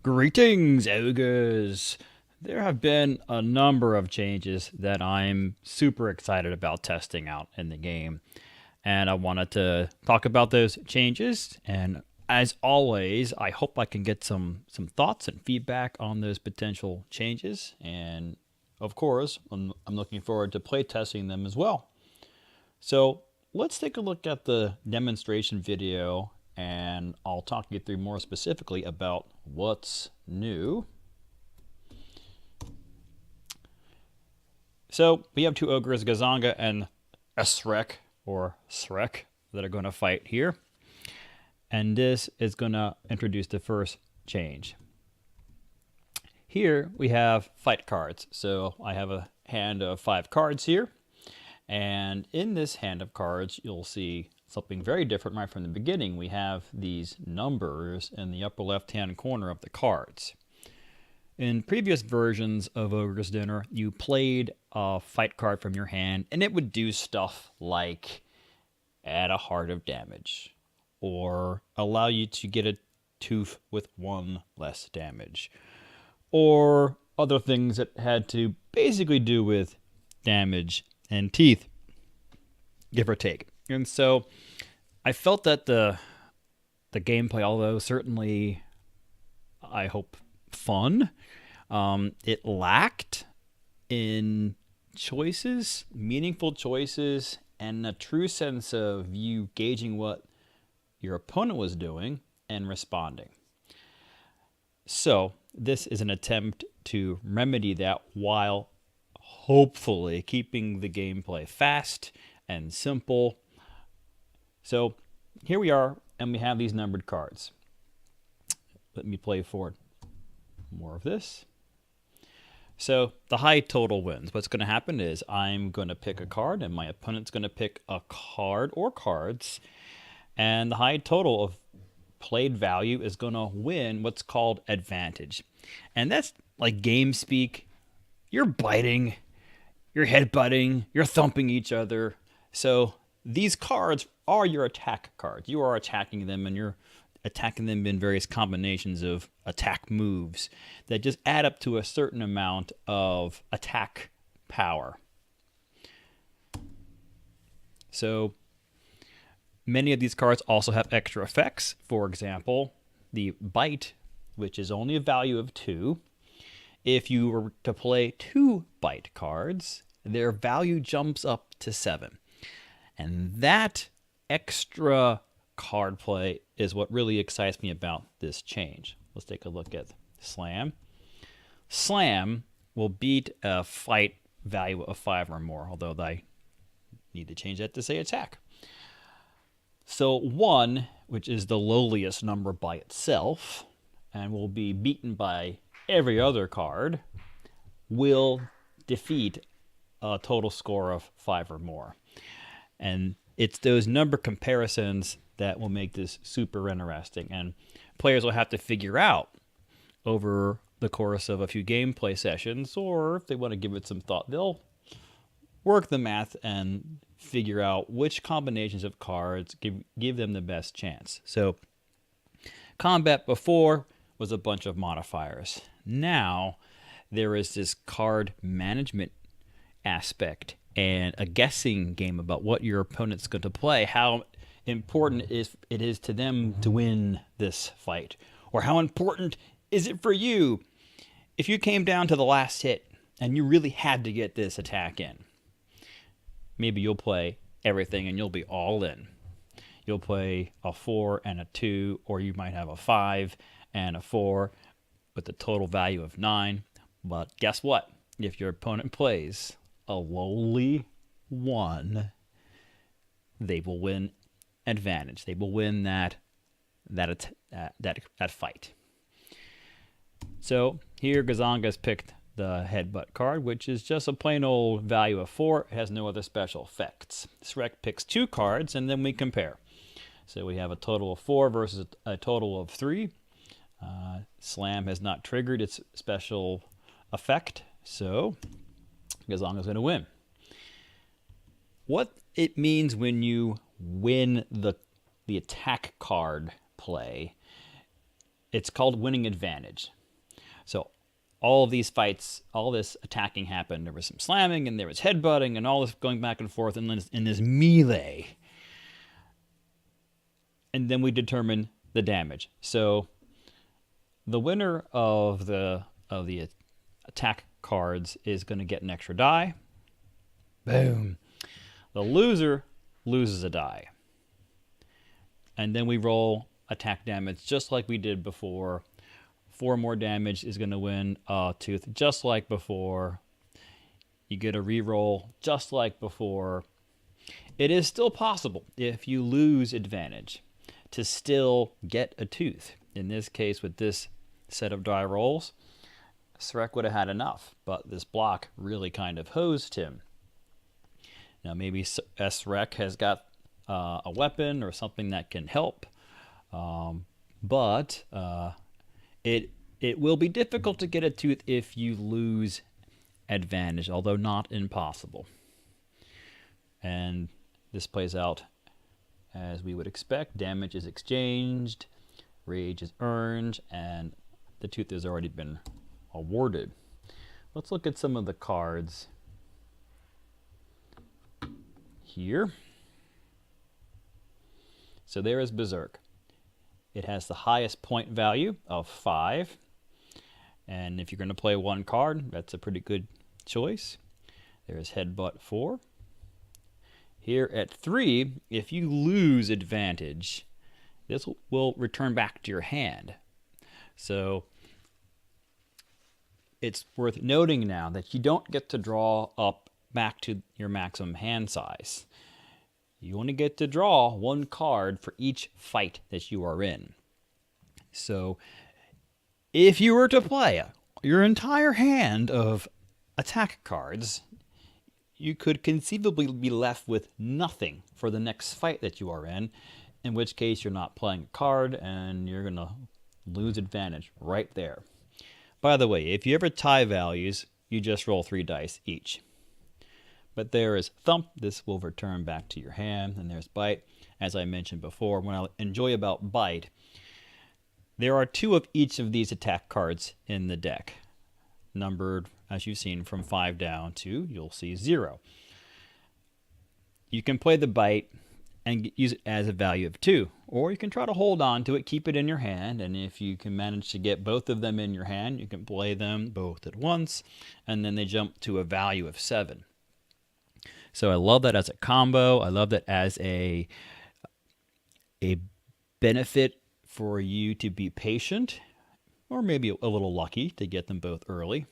Greetings, ogres! There have been a number of changes that I'm super excited about testing out in the game, and I wanted to talk about those changes. And as always, I hope I can get some thoughts and feedback on those potential changes. And of course, I'm looking forward to play testing them as well. So let's take a look at the demonstration video and I'll talk you through more specifically about what's new. So we have two ogres, Gazanga and Esrek, or Srek, that are going to fight here. And this is going to introduce the first change. Here we have fight cards. So I have a hand of 5 cards here. And in this hand of cards, you'll see something very different right from the beginning. We have these numbers in the upper left-hand corner of the cards. In previous versions of Ogre's Dinner, you played a fight card from your hand, and it would do stuff like add a heart of damage, or allow you to get a tooth with 1 less damage, or other things that had to basically do with damage and teeth, give or take. And so I felt that the gameplay, although certainly I hope fun, it lacked in choices, meaningful choices, and a true sense of you gauging what your opponent was doing and responding. So this is an attempt to remedy that while hopefully keeping the gameplay fast and simple. So here we are, and we have these numbered cards. Let me play forward more of this. So the high total wins. What's going to happen is I'm going to pick a card, and my opponent's going to pick a card or cards, and the high total of played value is going to win what's called advantage. And that's like game speak. You're biting, you're headbutting, you're thumping each other. So these cards are your attack cards. You are attacking them, and you're attacking them in various combinations of attack moves that just add up to a certain amount of attack power. So many of these cards also have extra effects. For example, the bite, which is only a value of 2. If you were to play 2 bite cards, their value jumps up to 7. And that extra card play is what really excites me about this change. Let's take a look at Slam. Slam will beat a fight value of 5 or more, although I need to change that to say attack. So 1, which is the lowliest number by itself, and will be beaten by every other card, will defeat a total score of 5 or more. And it's those number comparisons that will make this super interesting. And players will have to figure out over the course of a few gameplay sessions, or if they want to give it some thought, they'll work the math and figure out which combinations of cards give them the best chance. So combat before was a bunch of modifiers. Now there is this card management aspect and a guessing game about what your opponent's going to play, how important it is to them to win this fight, or how important is it for you if you came down to the last hit and you really had to get this attack in. Maybe you'll play everything and you'll be all in. You'll play a 4 and a 2, or you might have a 5 and a 4 with a total value of 9. But guess what? If your opponent plays a lowly 1, they will win advantage. They will win that fight. So here Gazanga's picked the headbutt card, which is just a plain old value of 4. It has no other special effects. Srek picks 2 cards, and then we compare. So we have a total of 4 versus a total of 3. Slam has not triggered its special effect, so Gazanga's going to win. What it means when you win the attack card play it's called winning advantage. So all of these fights, all this attacking happened. There was some slamming and there was headbutting and all this going back and forth and then in this melee. And then we determine the damage. So the winner of the attack cards is going to get an extra die. Boom. The loser loses a die. And then we roll attack damage just like we did before. 4 more damage is going to win a tooth just like before. You get a reroll just like before. It is still possible, if you lose advantage, to still get a tooth. In this case, with this set of die rolls, Shrek would have had enough, but this block really kind of hosed him. Now maybe Shrek has got a weapon or something that can help, but it will be difficult to get a tooth if you lose advantage, although not impossible. And this plays out as we would expect. Damage is exchanged, rage is earned, and the tooth has already been awarded. Let's look at some of the cards here. So there is Berserk. It has the highest point value of 5. And if you're going to play one card, that's a pretty good choice. There's Headbutt 4. Here at 3, if you lose advantage, this will return back to your hand. So it's worth noting now that you don't get to draw up back to your maximum hand size. You only get to draw 1 card for each fight that you are in. So if you were to play your entire hand of attack cards, you could conceivably be left with nothing for the next fight that you are in which case you're not playing a card and you're going to lose advantage right there. By the way, if you ever tie values, you just roll 3 dice each. But there is Thump. This will return back to your hand. And there's Bite. As I mentioned before, what I enjoy about Bite, there are 2 of each of these attack cards in the deck, numbered, as you've seen, from 5 down to, you'll see, 0. You can play the Bite and use it as a value of 2, or you can try to hold on to it, keep it in your hand, and if you can manage to get both of them in your hand, you can play them both at once, and then they jump to a value of 7. So I love that as a combo. I love that as a benefit for you to be patient, or maybe a little lucky to get them both early.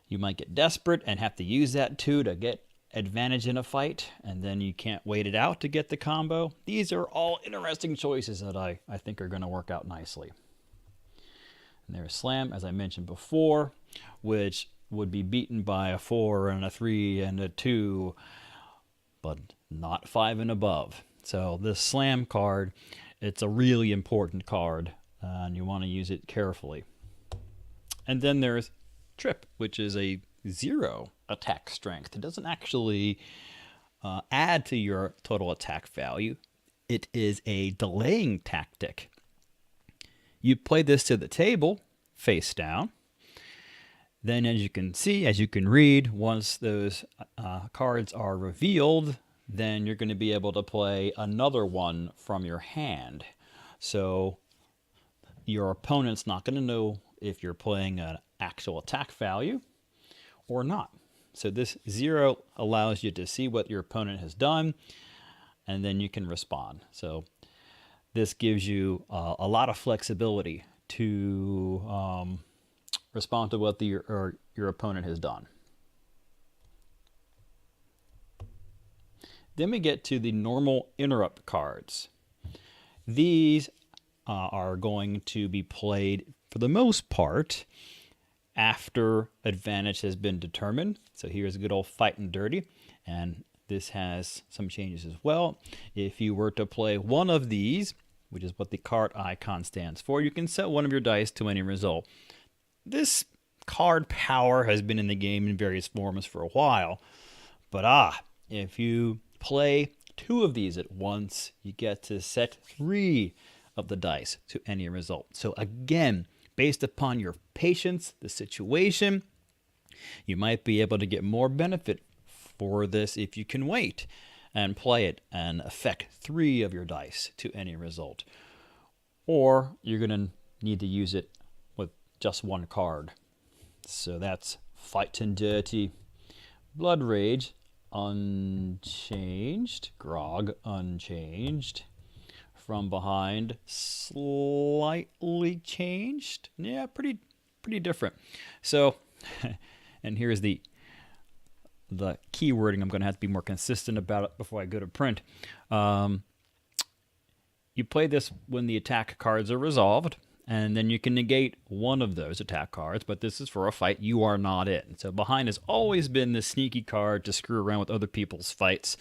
You might get desperate and have to use that 2 to get advantage in a fight, and then you can't wait it out to get the combo. These are all interesting choices that I think are going to work out nicely. And there's Slam, as I mentioned before, which would be beaten by a 4 and a 3 and a 2, but not 5 and above. So this Slam card, it's a really important card, and you want to use it carefully. And then there's Trip, which is a 0 attack strength. It doesn't actually add to your total attack value. It is a delaying tactic. You play this to the table, face down. Then as you can see, as you can read, once those cards are revealed, then you're going to be able to play another one from your hand. So your opponent's not going to know if you're playing an actual attack value or not. So this 0 allows you to see what your opponent has done, and then you can respond. So this gives you a lot of flexibility to respond to what your opponent has done. Then we get to the normal interrupt cards. These are going to be played, for the most part, after advantage has been determined. So here's a good old Fight and Dirty, and this has some changes as well. If you were to play one of these, which is what the card icon stands for, you can set one of your dice to any result. This card power has been in the game in various forms for a while, but if you play 2 of these at once, you get to set 3 of the dice to any result. So again, based upon your patience, the situation, you might be able to get more benefit for this if you can wait and play it and affect 3 of your dice to any result. Or you're going to need to use it with just 1 card. So that's Fightin' Dirty, Blood Rage, unchanged, Grog, unchanged, From Behind, slightly changed. Yeah, pretty different. So, and here's the key wording. I'm going to have to be more consistent about it before I go to print. You play this when the attack cards are resolved, and then you can negate one of those attack cards, but this is for a fight you are not in. So Behind has always been the sneaky card to screw around with other people's fights.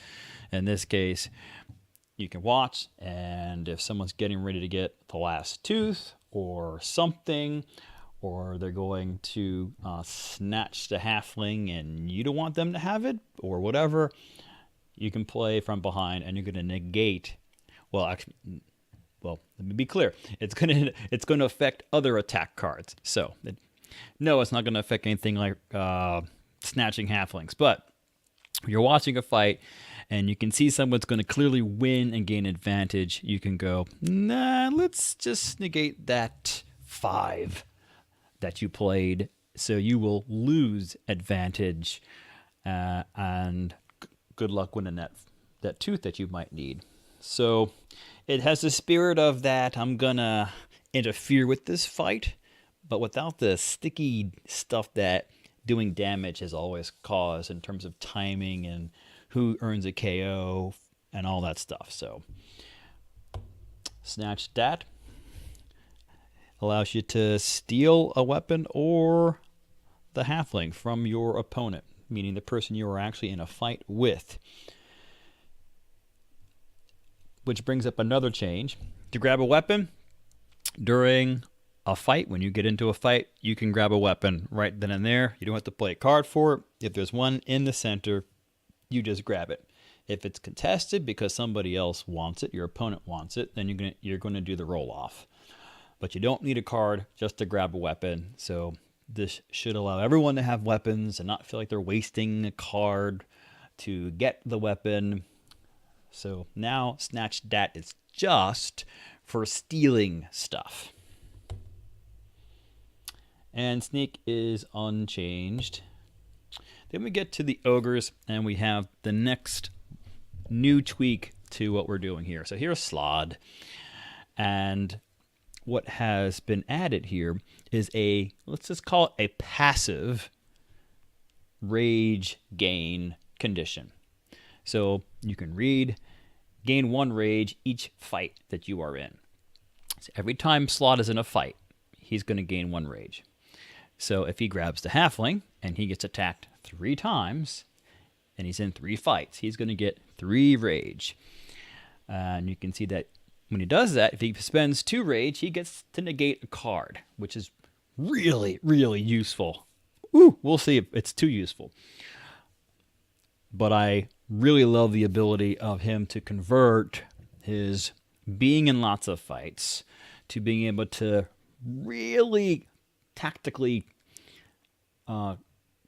In this case, you can watch, and if someone's getting ready to get the last tooth or something, or they're going to snatch the halfling and you don't want them to have it, or whatever, you can play From Behind, and you're going to negate, well, let me be clear. It's going to affect other attack cards. So, no, it's not going to affect anything like snatching halflings. But you're watching a fight, and you can see someone's going to clearly win and gain advantage. You can go, nah, let's just negate that 5 that you played, so you will lose advantage, and good luck winning that tooth that you might need. So it has the spirit of that I'm gonna interfere with this fight, but without the sticky stuff that doing damage has always caused in terms of timing and who earns a KO and all that stuff. So Snatch Dat allows you to steal a weapon or the halfling from your opponent, meaning the person you are actually in a fight with. Which brings up another change. To grab a weapon during a fight, when you get into a fight, you can grab a weapon right then and there. You don't have to play a card for it. If there's one in the center, you just grab it. If it's contested because somebody else wants it, your opponent wants it, then you're going to do the roll-off. But you don't need a card just to grab a weapon. So this should allow everyone to have weapons and not feel like they're wasting a card to get the weapon. So now Snatch Dat is just for stealing stuff. And Sneak is unchanged. Then we get to the Ogres, and we have the next new tweak to what we're doing here. So here's Slod. And what has been added here is let's just call it a passive rage gain condition. So you can gain 1 rage each fight that you are in. So every time Slot is in a fight, he's going to gain 1 rage. So if he grabs the halfling and he gets attacked 3 times and he's in 3 fights, he's going to get 3 rage. And you can see that when he does that, if he spends 2 rage, he gets to negate a card, which is really, really useful. Ooh, we'll see if it's too useful. But I really love the ability of him to convert his being in lots of fights to being able to really tactically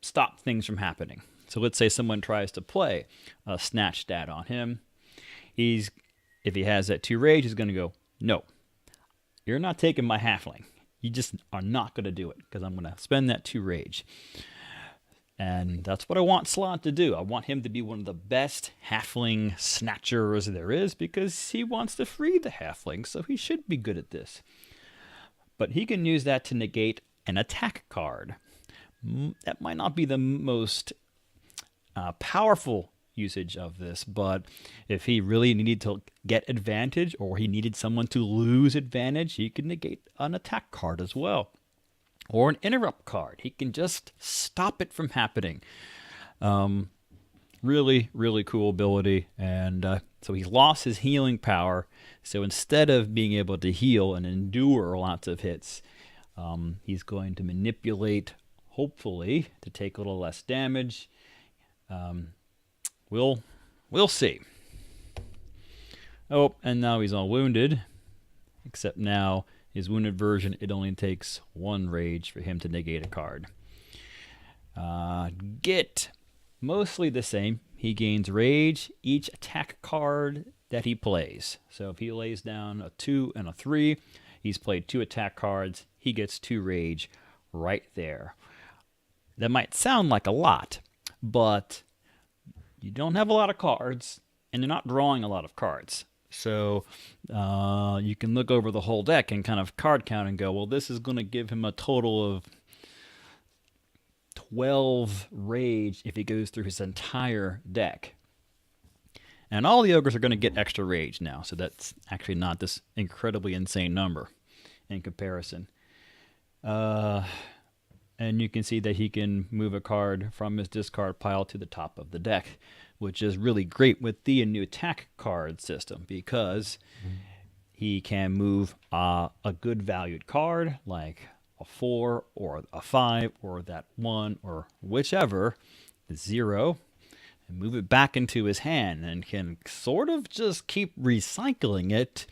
stop things from happening. So let's say someone tries to play a Snatch Dat on him. If he has that 2 rage, he's going to go, no, you're not taking my halfling. You just are not going to do it because I'm going to spend that 2 rage. And that's what I want Slot to do. I want him to be one of the best halfling snatchers there is because he wants to free the halfling, so he should be good at this. But he can use that to negate an attack card. That might not be the most powerful usage of this, but if he really needed to get advantage or he needed someone to lose advantage, he can negate an attack card as well. Or an interrupt card. He can just stop it from happening. Really, really cool ability. And so he's lost his healing power. So instead of being able to heal and endure lots of hits, he's going to manipulate, hopefully, to take a little less damage. We'll see. Oh, and now he's all wounded. except now his wounded version, it only takes 1 rage for him to negate a card. Git, mostly the same. He gains rage each attack card that he plays. So if he lays down a 2 and a 3, he's played 2 attack cards, he gets 2 rage right there. That might sound like a lot, but you don't have a lot of cards, and you're not drawing a lot of cards. So you can look over the whole deck and kind of card count and go, well, this is going to give him a total of 12 rage if he goes through his entire deck. And all the ogres are going to get extra rage now, so that's actually not this incredibly insane number in comparison. And you can see that he can move a card from his discard pile to the top of the deck, which is really great with the new attack card system, because he can move a good valued card like a 4 or a 5 or that 1 or whichever, the 0, and move it back into his hand, and can sort of just keep recycling it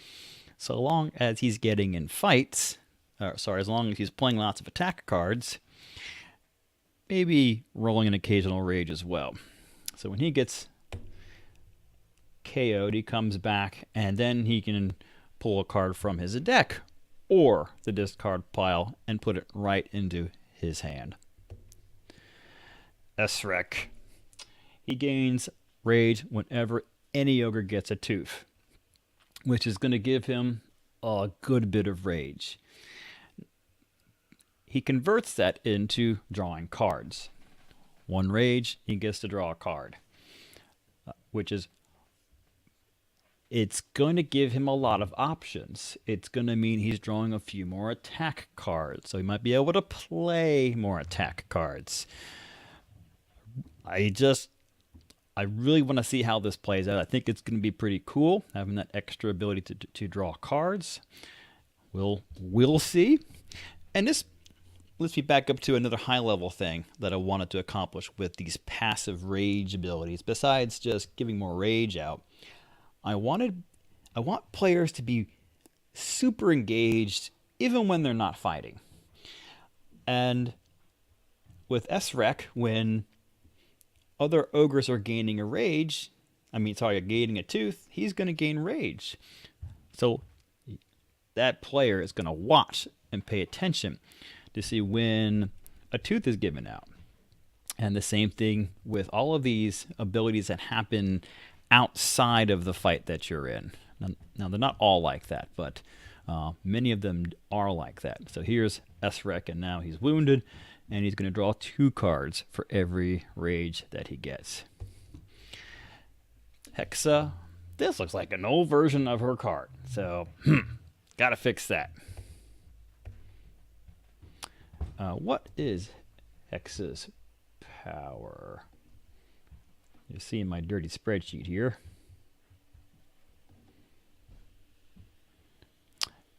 so long as he's getting in fights. As long as he's playing lots of attack cards, maybe rolling an occasional rage as well. So when he gets KO'd, he comes back, and then he can pull a card from his deck or the discard pile and put it right into his hand. BERSERK. He gains rage whenever any ogre gets a tooth, which is going to give him a good bit of rage. He converts that into drawing cards. 1 rage, he gets to draw a card, which is, it's going to give him a lot of options. It's going to mean he's drawing a few more attack cards, so he might be able to play more attack cards. I really want to see how this plays out. I think it's going to be pretty cool, having that extra ability to draw cards. We'll see. And this lets me back up to another high-level thing that I wanted to accomplish with these passive rage abilities. Besides just giving more rage out, I want players to be super engaged even when they're not fighting. And with BERSERK, when other ogres are gaining gaining a tooth, he's going to gain rage. So that player is going to watch and pay attention to see when a tooth is given out. And the same thing with all of these abilities that happen outside of the fight that you're in. Now they're not all like that, but many of them are like that. So here's BERSERK, and now he's wounded, and he's going to draw 2 cards for every rage that he gets. Hexa, this looks like an old version of her card, so gotta fix that. What is Hexa's power? You see in my dirty spreadsheet here.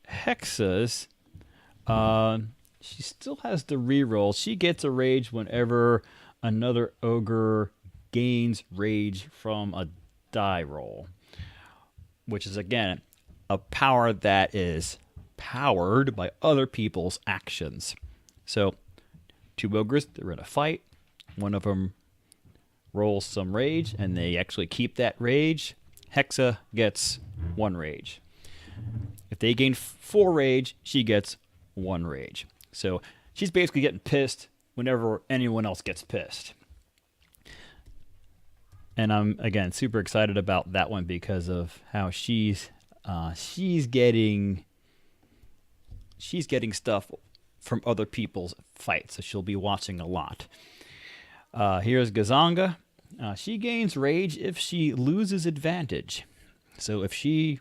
Hexa's, she still has the reroll. She gets a rage whenever another ogre gains rage from a die roll, which is, again, a power that is powered by other people's actions. So 2 ogres, they're in a fight. One of them rolls some rage, and they actually keep that rage. Hexa gets 1 rage. If they gain 4 rage, she gets 1 rage. So she's basically getting pissed whenever anyone else gets pissed. And I'm, again, super excited about that one because of how she's getting stuff from other people's fights, so she'll be watching a lot. Here's Gazanga. She gains rage if she loses advantage. So if she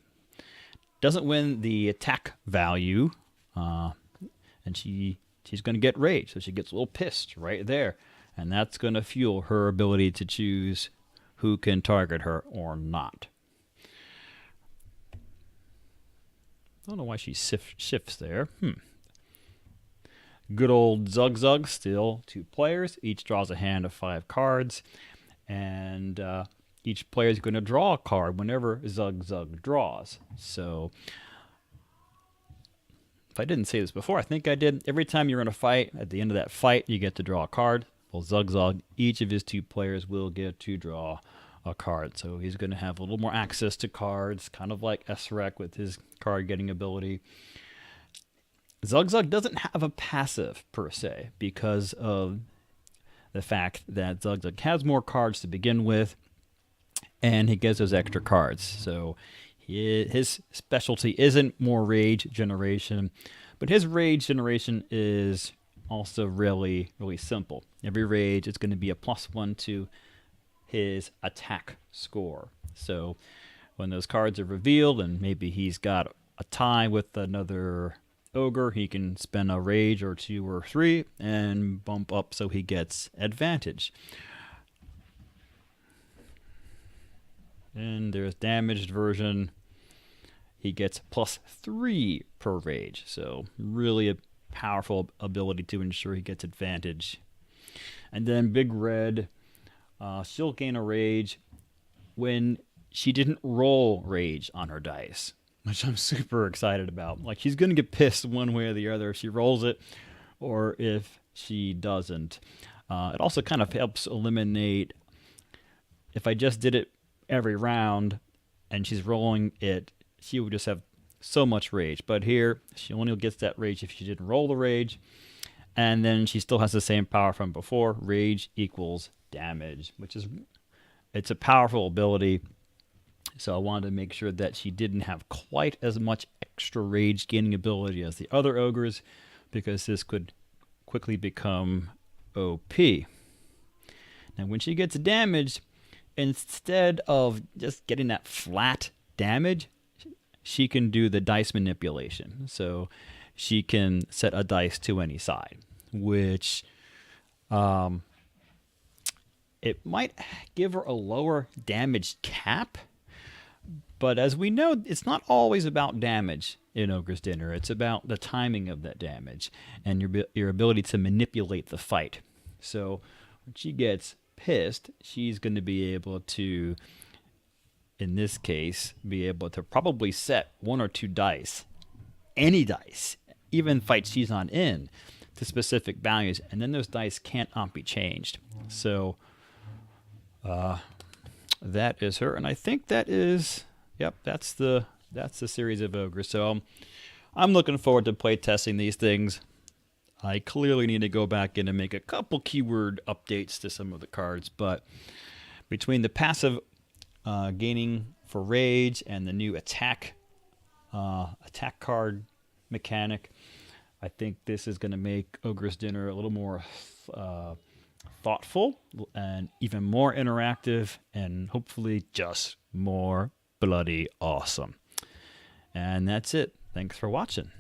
doesn't win the attack value, and she's going to get rage, so she gets a little pissed right there, and that's going to fuel her ability to choose who can target her or not. I don't know why she shifts there. Good old Zug Zug, still 2 players. Each draws a hand of 5 cards. And each player is going to draw a card whenever Zug Zug draws. So if I didn't say this before, I think I did. Every time you're in a fight, at the end of that fight, you get to draw a card. Well, Zug Zug, each of his 2 players will get to draw a card. So he's going to have a little more access to cards, kind of like BERSERK with his card getting ability. Zug Zug doesn't have a passive per se because of the fact that Zug Zug has more cards to begin with, and he gets those extra cards. So his specialty isn't more rage generation, but his rage generation is also really, really simple. Every rage is going to be a +1 to his attack score. So when those cards are revealed and maybe he's got a tie with another Ogre, he can spend a rage or 2 or 3 and bump up so he gets advantage. And there's damaged version. He gets +3 per rage. So really a powerful ability to ensure he gets advantage. And then Big Red, she'll gain a rage when she didn't roll rage on her dice, which I'm super excited about. Like, she's going to get pissed one way or the other if she rolls it or if she doesn't. It also kind of helps eliminate, if I just did it every round and she's rolling it, she would just have so much rage. But here, she only gets that rage if she didn't roll the rage. And then she still has the same power from before. Rage equals damage, which is, it's a powerful ability. So I wanted to make sure that she didn't have quite as much extra rage gaining ability as the other ogres, because this could quickly become OP. Now when she gets damaged, instead of just getting that flat damage, she can do the dice manipulation. So she can set a dice to any side, which it might give her a lower damage cap. But as we know, it's not always about damage in Ogre's Dinner. It's about the timing of that damage and your ability to manipulate the fight. So when she gets pissed, she's going to be able to, in this case, be able to probably set 1 or 2 dice, any dice, even fights she's not in, to specific values, and then those dice can't be changed. So that is her, and I think that is, yep, that's the series of Ogres. So I'm looking forward to play testing these things. I clearly need to go back in and make a couple keyword updates to some of the cards, but between the passive gaining for rage and the new attack card mechanic, I think this is going to make Ogre's Dinner a little more thoughtful and even more interactive, and hopefully just more bloody awesome. And that's it. Thanks for watching.